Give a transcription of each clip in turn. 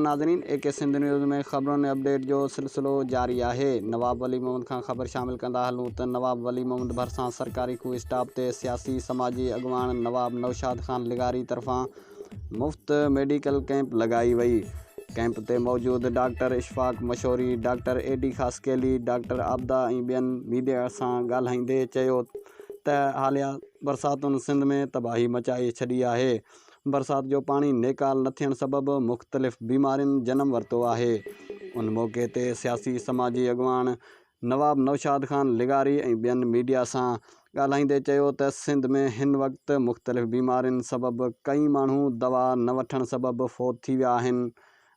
नाज़रीन, AK Sindh news में ख़बरुनि अपडेट जो सिलसिलो जारी है। नवाब वली मोहम्मद खां ख़बर शामिल कंदा हलूं त नवाब वली मोहम्मद भरिसां सरकारी खूह स्टाफ ते सियासी समाजी अॻवान नवाब नौशाद खान लिगारी तरफ़ां मुफ़्त मेडिकल कैंप लगाई वई। कैंप ते मौजूद doctor Ishfaq Mashori, doctor AD Khaskheli, doctor Abida ऐं ॿियनि मीडिया सां ॻाल्हाईंदे चयो त हालिया बरसातुनि सिंध में तबाही मचाए छॾी आहे। बरसात जो पानी नेकाल न थियण सबबि मुख़्तलिफ़ बीमारियुनि जनम वरितो आहे। उन मौक़े ते सियासी समाजी अॻवान नवाब नौशाद खान लिगारी ऐं ॿियनि मीडिया सां ॻाल्हाईंदे चयो त सिंध में हिन वक़्तु मुख़्तलिफ़ बीमारियुनि सबबि कई माण्हू दवा न वठण सबबि फ़ौत थी विया आहिनि।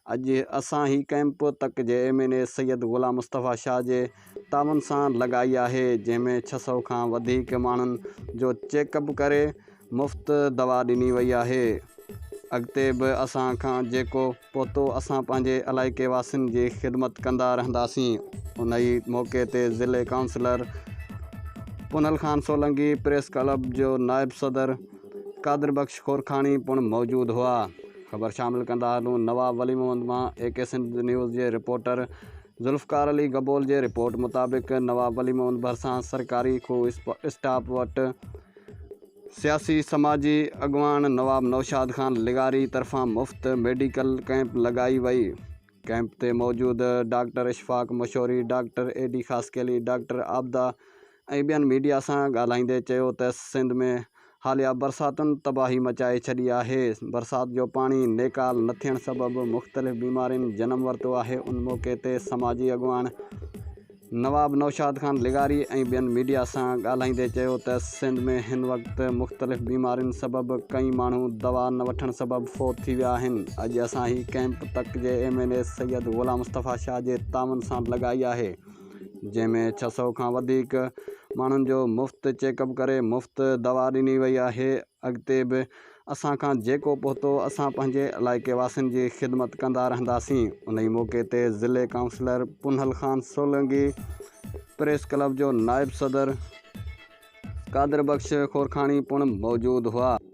अॼु असां ही कैंप तक जे MNA सैयद ग़ुलाम मुस्तफ़ा शाह जे तावन सां लॻाई आहे, जंहिंमें 600 खां वधीक माण्हुनि जो चेकअप करे मुफ़्त दवा ॾिनी वई आहे। अॻिते बि असां खां जेको पहुतो असां पंहिंजे इलाइक़े वासियुनि जी ख़िदमत कंदा रहंदासीं। उन ई मौक़े ते ज़िले councillor Punhal Khan Solanki, press club जो नायब सदर कादिर बख्श खोरखानी पिणु मौजूद हुआ। ख़बर शामिल कंदा हलूं नवाब वली मोहम्मद मां AK सिंध न्यूज़ जे रिपोर्टर ज़ुल्फ़कार अली गबोल जे रिपोर्ट मुताबिक़ नवाब वली मोहम्मद भरिसां सरकारी खूह स्टाफ वटि सियासी समाजी अॻवान नवाब नौशाद खान लिगारी तरफ़ां मुफ़्त मेडिकल कैंप लगाई वई। कैंप ते मौजूद doctor Ishfaq Mashori, doctor AD Khaskheli, doctor Abida ऐं ॿियनि मीडिया सां ॻाल्हाईंदे चयो त सिंध में हालिया बरसातुनि तबाही मचाए छॾी आहे। बरसात जो पाणी नेकाल न थियण सबबि मुख़्तलिफ़ बीमारियुनि जनम वरितो आहे। उन मौक़े ते समाजी अॻवान नवाब नौशाद खान लिगारी ऐं ॿियनि मीडिया सां ॻाल्हाईंदे चयो त सिंध में हिन वक़्तु मुख़्तलिफ़ बीमारियुनि सबबि कई माण्हू दवा न वठण सबबि फ़ौत थी विया आहिनि। अॼु असां ही कैंप तक जे MNA सैयद ग़ुलाम मुस्तफ़ा शाह जे तावन सां लॻाई आहे, जंहिंमें 600 खां वधीक माण्हुनि जो मुफ़्त चेकअप करे मुफ़्त दवा ॾिनी वई आहे। अॻिते बि असां खां जेको पहुतो असां पंहिंजे इलाइक़े वासियुनि जी ख़िदमत कंदा रहंदासीं। उन ई मौक़े ते ज़िले councillor Punhal Khan Solanki, press club जो नायब सदर कादिर बख्श खोरखानी पिणु मौजूद हुआ।